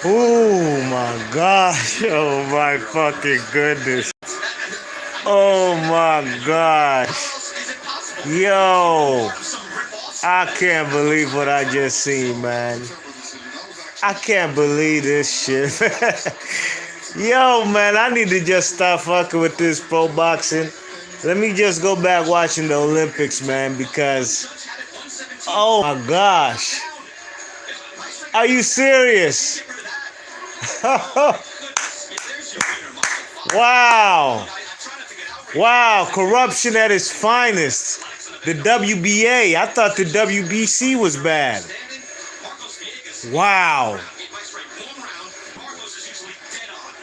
Oh my gosh. Oh my fucking goodness. Oh my gosh. Yo. I can't believe what I just seen, man. I can't believe this shit. Yo, man, I need to just stop fucking with this pro boxing. Let me just go back watching the Olympics, man, because oh my gosh. Are you serious? Wow. Wow, corruption at its finest. The WBA. I thought the WBC was bad. Wow.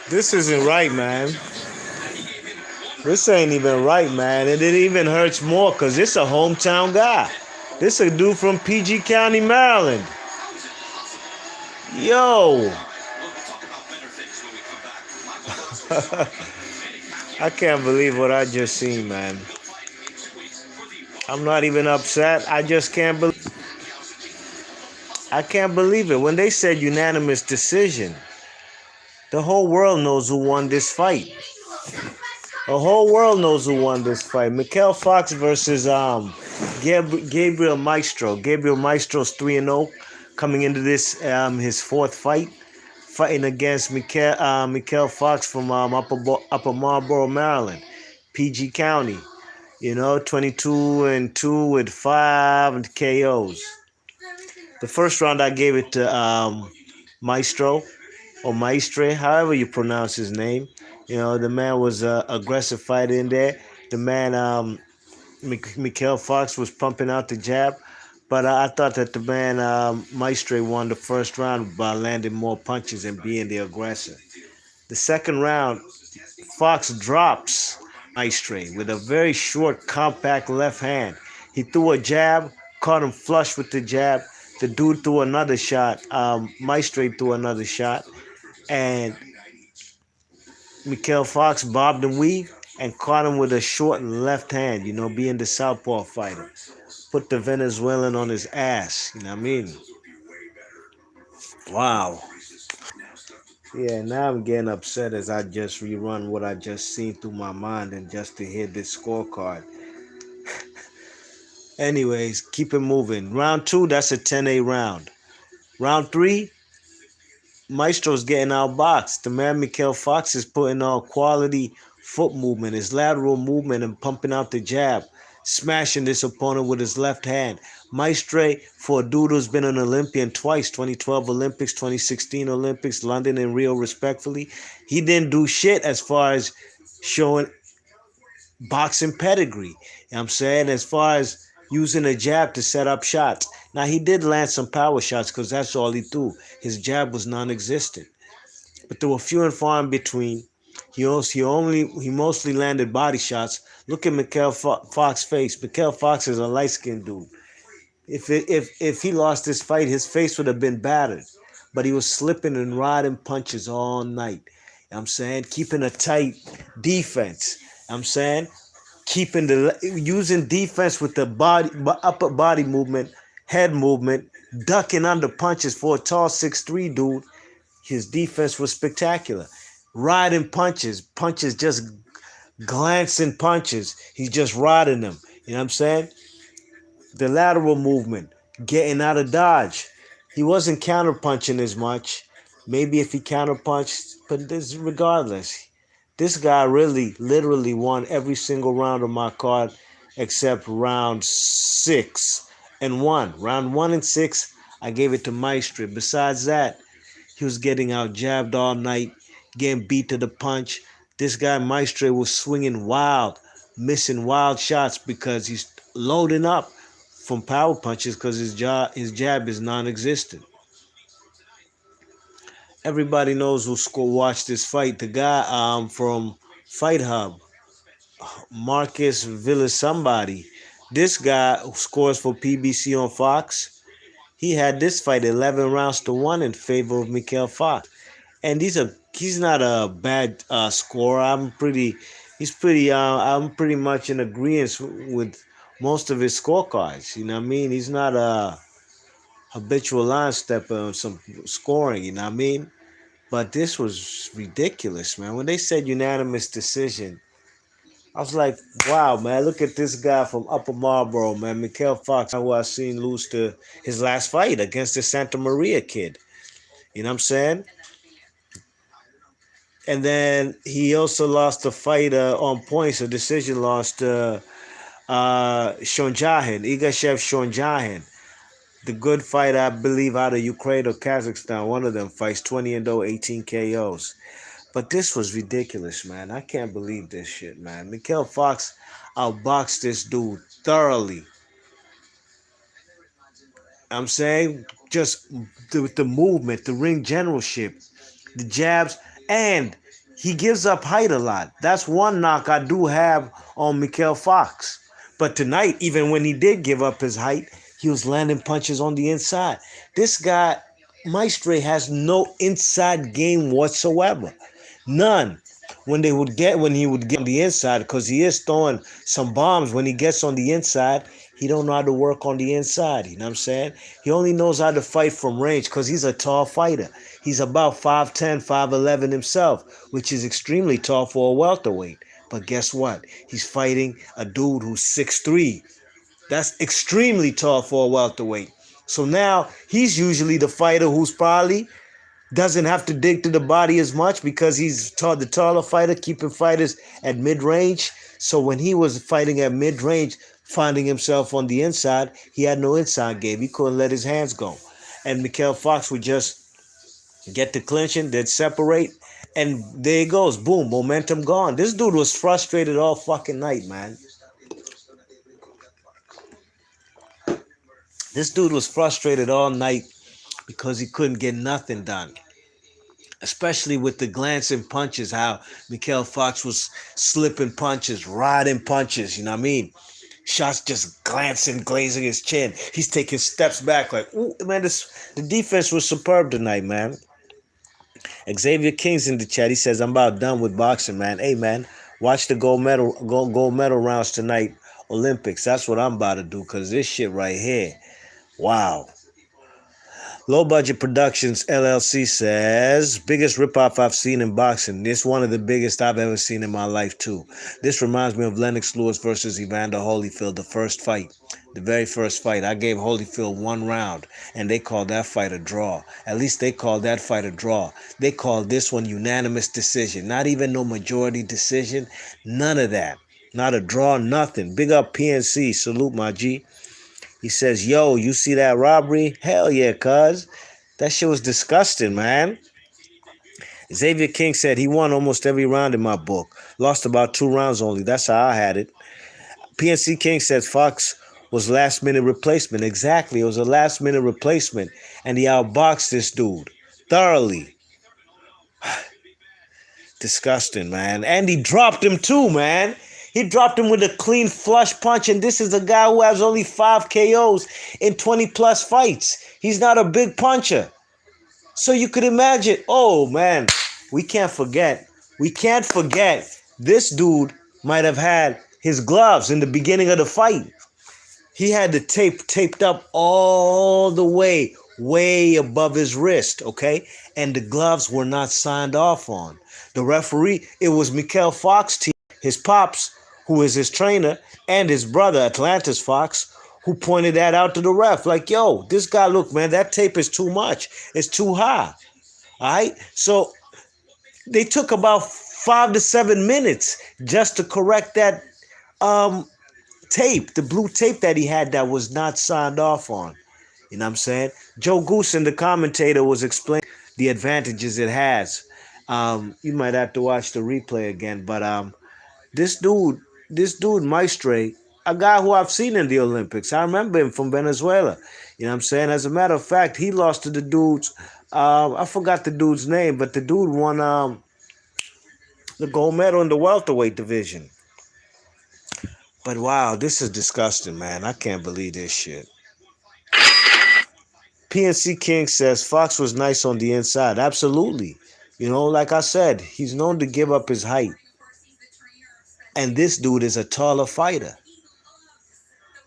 This isn't right, man. This ain't even right, man. And it even hurts more because this a hometown guy. This a dude from PG County, Maryland. Yo. I can't believe what I just seen, man. I'm not even upset. I can't believe it. When they said unanimous decision, the whole world knows who won this fight. The whole world knows who won this fight. Mykal Fox versus Gabriel Maestro. Gabriel Maestro's 3-0 coming into this his fourth fight, fighting against Mykal Fox from Upper Marlboro, Maryland, PG County. 22-2 with 5 KOs. The first round I gave it to Maestro or Maestre, however you pronounce his name. The man was an aggressive fighter in there. The man, Mykal Fox, was pumping out the jab. But I thought that the man, Maestre, won the first round by landing more punches and being the aggressor. The second round, Fox drops Maestre with a very short, compact left hand. He threw a jab, caught him flush with the jab. The dude threw another shot. Maestre threw another shot. And Mykal Fox bobbed and weaved and caught him with a short left hand, being the southpaw fighter. Put the Venezuelan on his ass, you know what I mean? Wow. Yeah, now I'm getting upset as I just rerun what I just seen through my mind and just to hear this scorecard. Anyways, keep it moving. Round 2, that's a 10-A round. Round 3, Maestro's getting outboxed. The man Mykal Fox is putting on quality foot movement, his lateral movement, and pumping out the jab, smashing this opponent with his left hand. Maestre, for a dude who's been an Olympian twice, 2012 Olympics, 2016 Olympics, London and Rio respectfully, he didn't do shit as far as showing boxing pedigree. You know what I'm saying? As far as using a jab to set up shots. Now, he did land some power shots because that's all he threw. His jab was non-existent. But there were few and far in between. He mostly landed body shots. Look at Mykal Fox's face. Mykal Fox is a light-skinned dude. If he lost this fight, his face would have been battered. But he was slipping and riding punches all night. You know what I'm saying? Keeping a tight defense. You know what I'm saying? Using defense with the upper body movement, head movement, ducking under punches for a tall 6'3" dude. His defense was spectacular. Riding punches just glancing punches. He's just riding them. You know what I'm saying? The lateral movement, getting out of dodge. He wasn't counterpunching as much. Maybe if he counterpunched, but regardless. This guy really, literally won every single round of my card except round 6 and 1. Round 1 and 6, I gave it to Maestro. Besides that, he was getting out jabbed all night, getting beat to the punch. This guy, Maestro, was swinging wild, missing wild shots because he's loading up from power punches because his jab is non-existent. Everybody knows who watched this fight. The guy from Fight Hub, Marcus Villas somebody. This guy who scores for PBC on Fox, he had this fight 11 rounds to 1 in favor of Mykal Fox. And he's not a bad scorer. I'm pretty much in agreement with most of his scorecards. You know what I mean? He's not a habitual line stepper on some scoring, you know what I mean? But this was ridiculous, man. When they said unanimous decision, I was like, wow, man, look at this guy from Upper Marlboro, man, Mykal Fox, who I seen lose to his last fight against the Santa Maria kid. You know what I'm saying? And then he also lost a fight on points, a decision loss to Shonjahin, Igashev Shonjahin. The good fight, I believe, out of Ukraine or Kazakhstan. One of them fights 20 and 0, 18 KOs. But this was ridiculous, man. I can't believe this shit, man. Mykal Fox outboxed this dude thoroughly. I'm saying just the movement, the ring generalship, the jabs, and he gives up height a lot. That's one knock I do have on Mykal Fox. But tonight, even when he did give up his height, he was landing punches on the inside. This guy, Maestro, has no inside game whatsoever. None. When he would get on the inside, because he is throwing some bombs when he gets on the inside, he don't know how to work on the inside. You know what I'm saying? He only knows how to fight from range because he's a tall fighter. He's about 5'10", 5'11" himself, which is extremely tall for a welterweight. But guess what? He's fighting a dude who's 6'3". That's extremely tall for a welterweight. So now he's usually the fighter who's probably doesn't have to dig to the body as much because he's the taller fighter, keeping fighters at mid-range. So when he was fighting at mid-range, finding himself on the inside, he had no inside game. He couldn't let his hands go. And Mykal Fox would just get the clinching, they'd separate, and there he goes. Boom, momentum gone. This dude was frustrated all fucking night, man. This dude was frustrated all night because he couldn't get nothing done. Especially with the glancing punches, how Mykal Fox was slipping punches, riding punches, you know what I mean? Shots just glancing, glazing his chin. He's taking steps back like, ooh, man, the defense was superb tonight, man. Xavier King's in the chat. He says, I'm about done with boxing, man. Hey, man, watch the gold medal rounds tonight, Olympics. That's what I'm about to do, because this shit right here, wow. Low Budget Productions LLC says, biggest ripoff I've seen in boxing. This one of the biggest I've ever seen in my life, too. This reminds me of Lennox Lewis versus Evander Holyfield, the first fight. The very first fight. I gave Holyfield 1 round, and they called that fight a draw. At least they called that fight a draw. They called this one unanimous decision. Not even no majority decision. None of that. Not a draw, nothing. Big up PNC. Salute, my G. He says, yo, you see that robbery? Hell yeah, cuz. That shit was disgusting, man. Xavier King said he won almost every round in my book. Lost about 2 rounds only. That's how I had it. PNC King says Fox was last-minute replacement. Exactly. It was a last-minute replacement. And he outboxed this dude thoroughly. Disgusting, man. And he dropped him too, man. He dropped him with a clean flush punch, and this is a guy who has only 5 KOs in 20-plus fights. He's not a big puncher. So you could imagine, oh, man, we can't forget. This dude might have had his gloves in the beginning of the fight. He had the tape taped up all the way above his wrist, okay? And the gloves were not signed off on. The referee, it was Mykal Fox team, his pops, who is his trainer, and his brother, Atlantis Fox, who pointed that out to the ref. Like, yo, this guy, look, man, that tape is too much. It's too high. All right? So they took about 5 to 7 minutes just to correct that tape, the blue tape that he had that was not signed off on. You know what I'm saying? Joe Goosen, the commentator, was explaining the advantages it has. You might have to watch the replay again, but this dude, Maestro, a guy who I've seen in the Olympics. I remember him from Venezuela. You know what I'm saying? As a matter of fact, he lost to the dudes. I forgot the dude's name, but the dude won the gold medal in the welterweight division. But wow, this is disgusting, man. I can't believe this shit. PNC King says Fox was nice on the inside. Absolutely. You know, like I said, he's known to give up his height. And this dude is a taller fighter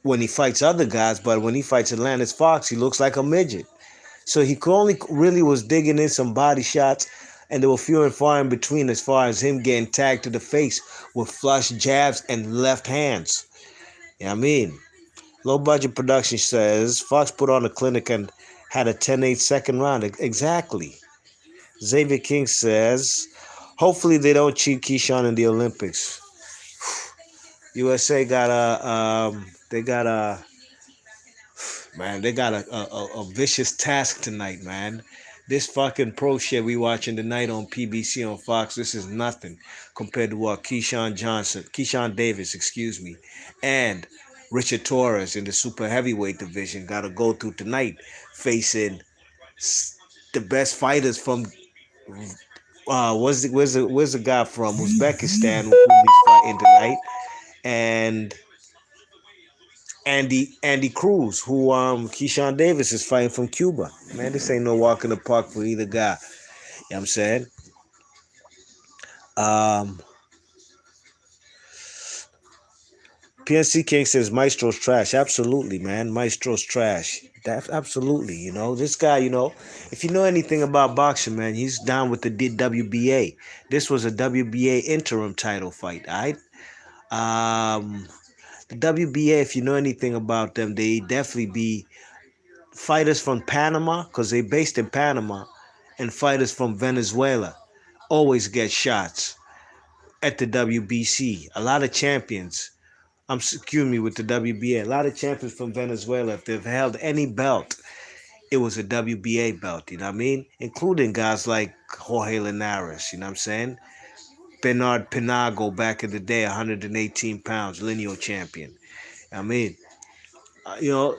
when he fights other guys, but when he fights Atlantis Fox, he looks like a midget. So he only really was digging in some body shots. and there were few and far in between as far as him getting tagged to the face with flush jabs and left hands. You know what I mean? Low budget production says Fox put on a clinic and had a 10-8 second round. Exactly. Xavier King says, hopefully they don't cheat Keyshawn in the Olympics. USA got they got a vicious task tonight, man. This fucking pro shit we watching tonight on PBC on Fox, this is nothing compared to what Keyshawn Davis, excuse me, and Richard Torres in the super heavyweight division got to go through tonight, facing the best fighters from where's the guy from Uzbekistan who he's fighting tonight, and Andy Cruz, who Keyshawn Davis is fighting from Cuba. Man, this ain't no walk in the park for either guy. You know what I'm saying? Um, PNC King says Maestro's trash. Absolutely, man. Maestro's trash. That absolutely. This guy. If you know anything about boxing, man, he's down with the WBA. This was a WBA interim title fight. All right. The WBA, if you know anything about them, they definitely be fighters from Panama, because they based in Panama, and fighters from Venezuela always get shots at the WBC. A lot of champions, excuse me, with the WBA, a lot of champions from Venezuela, if they've held any belt, it was a WBA belt, you know what I mean? Including guys like Jorge Linares, you know what I'm saying? Bernard Pinago back in the day, 118 pounds, lineal champion. I mean,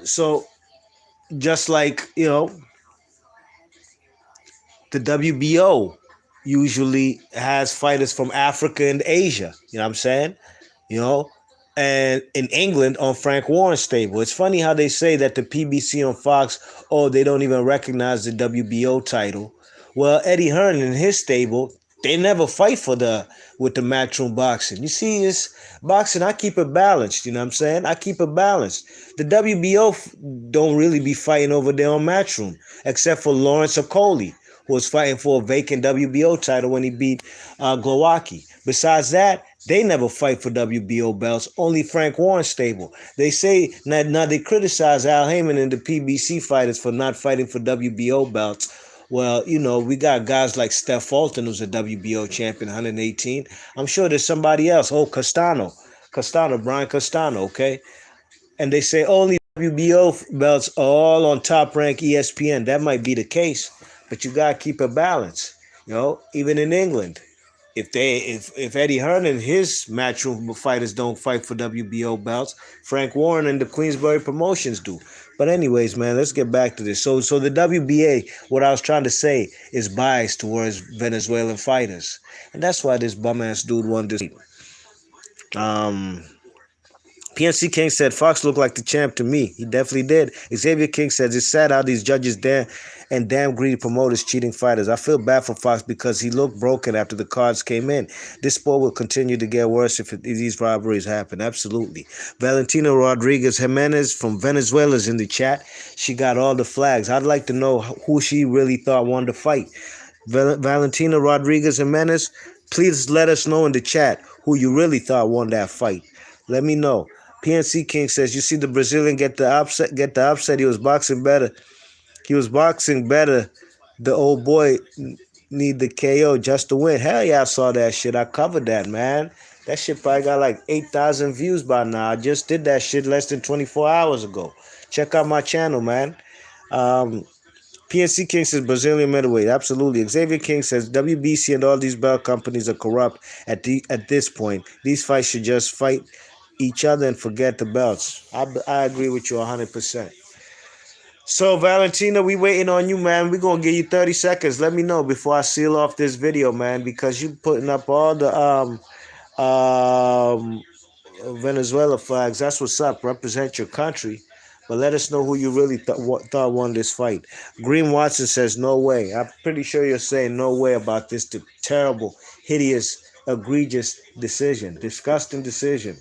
so just like, the WBO usually has fighters from Africa and Asia. You know what I'm saying? You know, and in England on Frank Warren's stable. It's funny how they say that the PBC on Fox, oh, they don't even recognize the WBO title. Well, Eddie Hearn and his stable, they never fight with the matchroom boxing. You see, it's boxing. I keep it balanced. You know what I'm saying? I keep it balanced. The WBO don't really be fighting over there on matchroom, except for Lawrence Okoli, who was fighting for a vacant WBO title when he beat Glowacki. Besides that, they never fight for WBO belts. Only Frank Warren stable. They say now they criticize Al Heyman and the PBC fighters for not fighting for WBO belts. Well, we got guys like Steph Fulton, who's a WBO champion, 118. I'm sure there's somebody else. Oh, Brian Castano, okay? And they say only WBO belts are all on Top Rank ESPN. That might be the case, but you gotta keep a balance. Even in England, if Eddie Hearn and his matchroom fighters don't fight for WBO belts, Frank Warren and the Queensberry Promotions do. But anyways, man, let's get back to this. So the WBA, what I was trying to say, is biased towards Venezuelan fighters, and that's why this bum ass dude won this. PNC King said Fox looked like the champ to me. He definitely did. Xavier King says it's sad how these judges damn greedy promoters cheating fighters. I feel bad for Fox because he looked broken after the cards came in. This sport will continue to get worse if these robberies happen. Absolutely. Valentina Rodriguez Jimenez from Venezuela is in the chat. She got all the flags. I'd like to know who she really thought won the fight. Valentina Rodriguez Jimenez, please let us know in the chat who you really thought won that fight. Let me know. PNC King says, you see the Brazilian get the upset. He was boxing better. The old boy need the KO just to win. Hell yeah, I saw that shit. I covered that, man. That shit probably got like 8,000 views by now. I just did that shit less than 24 hours ago. Check out my channel, man. PNC King says Brazilian middleweight. Absolutely. Xavier King says WBC and all these belt companies are corrupt at this point. These fights should just fight each other and forget the belts. I agree with you 100%. So, Valentina, we waiting on you, man. We're going to give you 30 seconds. Let me know before I seal off this video, man, because you putting up all the Venezuela flags. That's what's up. Represent your country. But let us know who you really thought won this fight. Green Watson says, no way. I'm pretty sure you're saying no way about this terrible, hideous, egregious decision. Disgusting decision.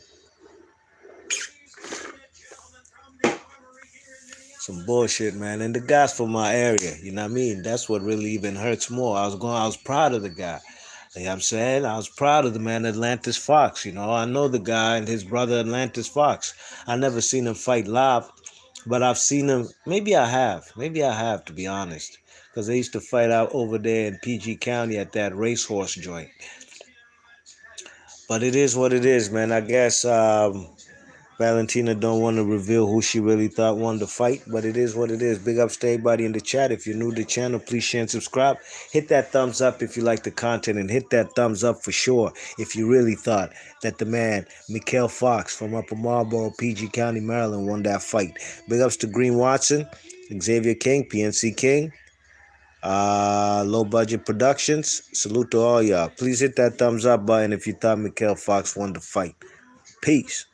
Some bullshit, man. And the guy's from my area. You know what I mean? That's what really even hurts more. I was proud of the guy. You know what I'm saying? I was proud of the man, Atlantis Fox. You know, I know the guy and his brother, Atlantis Fox. I never seen him fight live, but I've seen him. Maybe I have. Maybe I have, to be honest. Because they used to fight out over there in PG County at that racehorse joint. But it is what it is, man. I guess Valentina don't want to reveal who she really thought won the fight, but it is what it is. Big ups to everybody in the chat. If you're new to the channel, please share and subscribe. Hit that thumbs up if you like the content, and hit that thumbs up for sure if you really thought that the man, Mykal Fox from Upper Marlboro, PG County, Maryland, won that fight. Big ups to Green Watson, Xavier King, PNC King, Low Budget Productions. Salute to all y'all. Please hit that thumbs up button if you thought Mykal Fox won the fight. Peace.